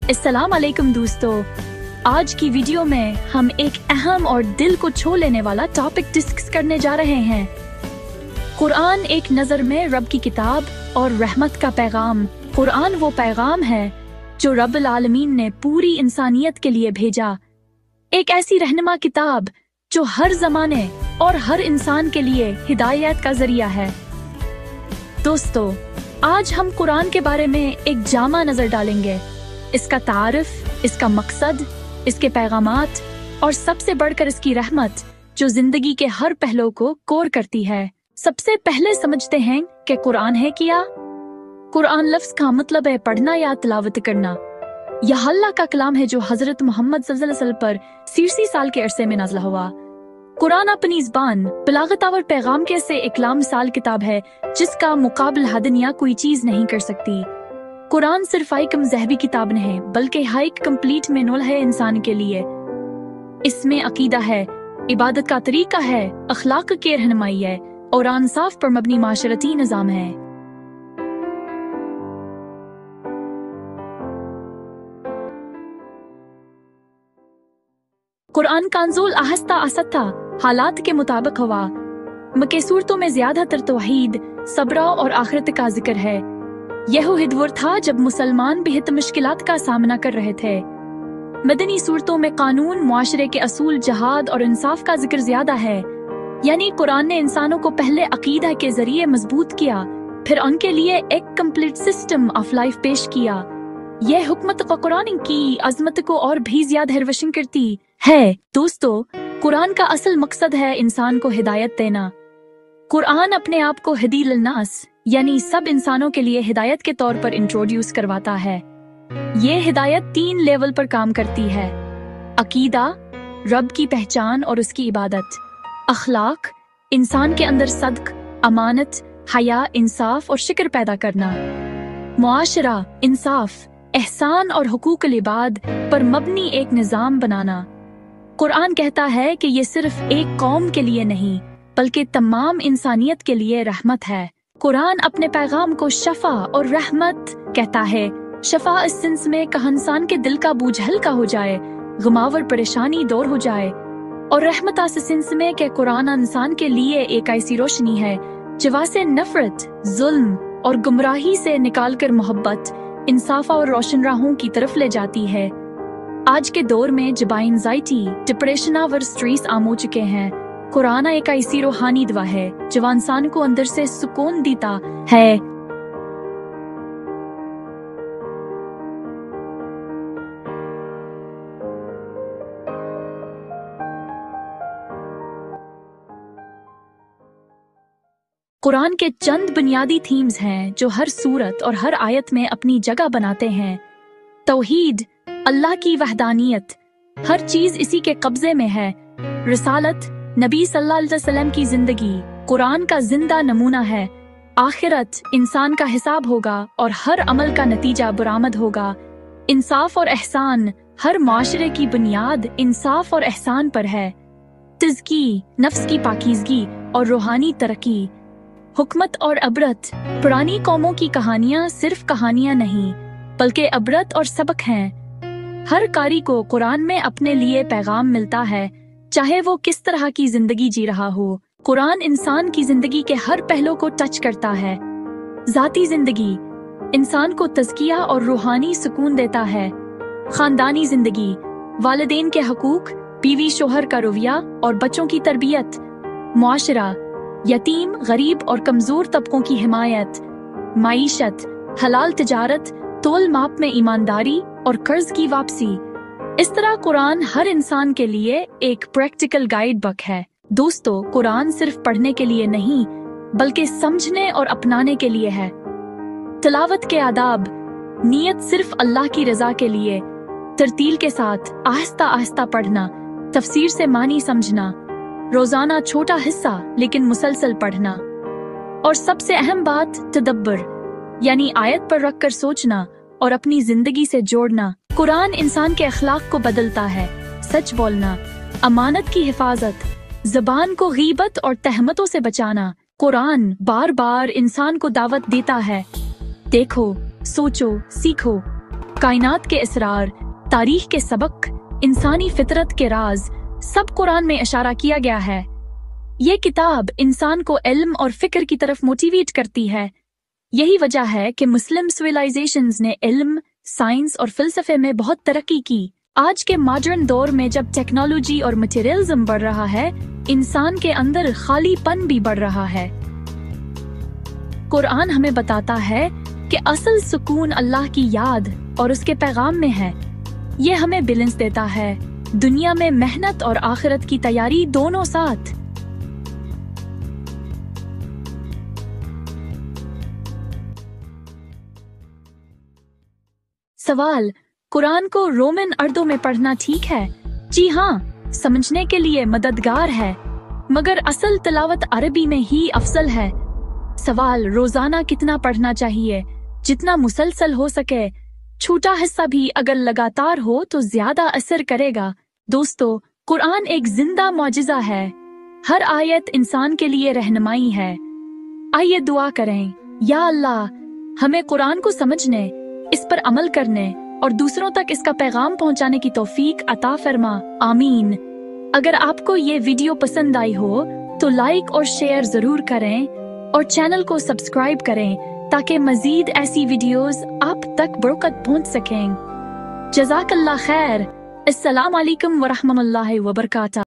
अस्सलाम वालेकुम दोस्तों, आज की वीडियो में हम एक अहम और दिल को छू लेने वाला टॉपिक डिस्कस करने जा रहे हैं। कुरान एक नज़र में रब की किताब और रहमत का पैगाम। कुरान वो पैगाम है जो रब्बुल आलमीन ने पूरी इंसानियत के लिए भेजा, एक ऐसी रहनुमा किताब जो हर जमाने और हर इंसान के लिए हिदायत का जरिया है। दोस्तों, आज हम कुरान के बारे में एक जामा नजर डालेंगे, इसका तारुफ, इसका मकसद, इसके पैगामात और सबसे बढ़कर इसकी रहमत जो जिंदगी के हर पहलू को कोर करती है। सबसे पहले समझते हैं कि कुरान है क्या। कुरान लफ्ज का मतलब है पढ़ना या तिलावत करना। यह अल्लाह का कलाम है जो हजरत मोहम्मद सल्लल्लाहु अलैहि वसल्लम पर 63 साल के अरसे में नाज़िल हुआ। कुरान अपनी ज़बान, बलागत और पैगाम के से एक लामिसाल किताब है जिसका मुकाबला हद या कोई चीज नहीं कर सकती। कुरान सिर्फ एक मज़हबी किताब नहीं है बल्कि एक कंप्लीट मैनुअल है इंसान के लिए। इसमें अकीदा है, इबादत का तरीका है, अखलाक की रहनुमाई है और इंसाफ पर मबनी माशरती निज़ाम है। कुरान का नज़ूल आहिस्ता आहिस्ता हालात के मुताबिक हुआ। मक्की सूरतों में ज्यादातर तौहीद, सब्र और आखिरत का जिक्र है। यह हिदवर था जब मुसलमान बेहद मुश्किलात का सामना कर रहे थे। मदनी सूरतों में कानून, मुआशरे के असूल, जहाद और इंसाफ का जिक्र ज्यादा है। यानी कुरान ने इंसानों को पहले अकीदा के जरिए मजबूत किया, फिर उनके लिए एक कंप्लीट सिस्टम ऑफ लाइफ पेश किया। यह हुकमत कुरान की अजमत को और भी ज्यादा रोशन करती है। दोस्तों, कुरान का असल मकसद है इंसान को हिदायत देना। कुरान अपने आप को हदी लिन्नास यानी सब इंसानों के लिए हिदायत के तौर पर इंट्रोड्यूस करवाता है। ये हिदायत 3 लेवल पर काम करती है: अकीदा, रब की पहचान और उसकी इबादत; अखलाक, इंसान के अंदर सद्क, अमानत, हया, इंसाफ और शिक्र पैदा करना; मुआशरा, इंसाफ, एहसान और हुकूकुल इबाद पर मबनी एक निज़ाम बनाना। कुरान कहता है कि ये सिर्फ एक कौम के लिए नहीं बल्कि तमाम इंसानियत के लिए रहमत है। कुरान अपने पैगाम को शफा और रहमत कहता है। शफा इस सेंस में कि इंसान के दिल का बोझ हल्का हो जाए, गुमावर परेशानी दूर हो जाए, और रहमत इस सेंस में कि कुरान इंसान के लिए एक ऐसी रोशनी है जो से नफरत, जुल्म और गुमराही से निकालकर मोहब्बत, इंसाफ और रोशन राहों की तरफ ले जाती है। आज के दौर में जब एंजाइटी, डिप्रेशन और स्ट्रेस आम हो चुके हैं, कुरान एक ऐसी रूहानी दवा है जो इंसान को अंदर से सुकून देता है। कुरान के चंद बुनियादी थीम्स हैं जो हर सूरत और हर आयत में अपनी जगह बनाते हैं। तौहीद, अल्लाह की वहदानियत, हर चीज इसी के कब्जे में है। रिसालत, नबी सल्लल्लाहु अलैहि वसल्लम की जिंदगी कुरान का जिंदा नमूना है। आखिरत, इंसान का हिसाब होगा और हर अमल का नतीजा बरामद होगा। इंसाफ और एहसान, हर माशरे की बुनियाद इंसाफ और एहसान पर है। तज़की, नफ्स की पाकीज़गी और रूहानी तरक्की। हुकमत और अबरत, पुरानी कौमों की कहानियाँ सिर्फ कहानियाँ नहीं बल्कि अबरत और सबक हैं। हर कारी को कुरान में अपने लिए पैगाम मिलता है, चाहे वो किस तरह की जिंदगी जी रहा हो। कुरान इंसान की जिंदगी के हर पहलू को टच करता है। जाती जिंदगी, इंसान को तज़किया और रूहानी सुकून देता है। खानदानी जिंदगी, वालिदैन के हकूक, बीवी शोहर का रवैया और बच्चों की तरबियत। मुआशरा, यतीम, गरीब और कमजोर तबकों की हिमायत। माईशत, हलाल तिजारत, तोल माप में ईमानदारी और कर्ज की वापसी। इस तरह कुरान हर इंसान के लिए एक प्रैक्टिकल गाइड बुक है। दोस्तों, कुरान सिर्फ पढ़ने के लिए नहीं बल्कि समझने और अपनाने के लिए है। तिलावत के आदाब, नियत सिर्फ अल्लाह की रजा के लिए, तरतील के साथ आहिस्ता आहिस्ता पढ़ना, तफसीर से मानी समझना, रोजाना छोटा हिस्सा लेकिन मुसलसल पढ़ना, और सबसे अहम बात तदब्बर यानी आयत पर रख कर सोचना और अपनी जिंदगी से जोड़ना। कुरान इंसान के अखलाक को बदलता है। सच बोलना, अमानत की हिफाजत, ज़बान को गीबत और तहमतों से बचाना। कुरान बार बार इंसान को दावत देता है, देखो, सोचो, सीखो कायनात के इसरार, तारीख के सबक, इंसानी फितरत के राज, सब कुरान में इशारा किया गया है। ये किताब इंसान को इल्म और फिक्र की तरफ मोटिवेट करती है। यही वजह है कि मुस्लिम सिविलाइजेशंस ने इल्म, साइंस और फिलसफे में बहुत तरक्की की। आज के मॉडर्न दौर में जब टेक्नोलॉजी और मटेरियलिज्म बढ़ रहा है, इंसान के अंदर खालीपन भी बढ़ रहा है। कुरान हमें बताता है कि असल सुकून अल्लाह की याद और उसके पैगाम में है। ये हमें बैलेंस देता है, दुनिया में मेहनत और आखिरत की तैयारी दोनों साथ। सवाल, कुरान को रोमन अर्दों में पढ़ना ठीक है? जी हाँ, समझने के लिए मददगार है, मगर असल तिलावत अरबी में ही अफजल है। सवाल, रोजाना कितना पढ़ना चाहिए? जितना मुसलसल हो सके। छोटा हिस्सा भी अगर लगातार हो तो ज्यादा असर करेगा। दोस्तों, कुरान एक जिंदा मौजिज़ा है। हर आयत इंसान के लिए रहनुमाई है। आइए दुआ करें, या अल्लाह, हमें कुरान को समझने, इस पर अमल करने और दूसरों तक इसका पैगाम पहुंचाने की तौफीक अता फरमा। आमीन। अगर आपको ये वीडियो पसंद आई हो तो लाइक और शेयर जरूर करें और चैनल को सब्सक्राइब करें ताकि मजीद ऐसी वीडियोस आप तक बरकत पहुंच सकें। जज़ाकल्लाह खैर। अस्सलाम वालेकुम व रहमतुल्लाहि व बरकातहू।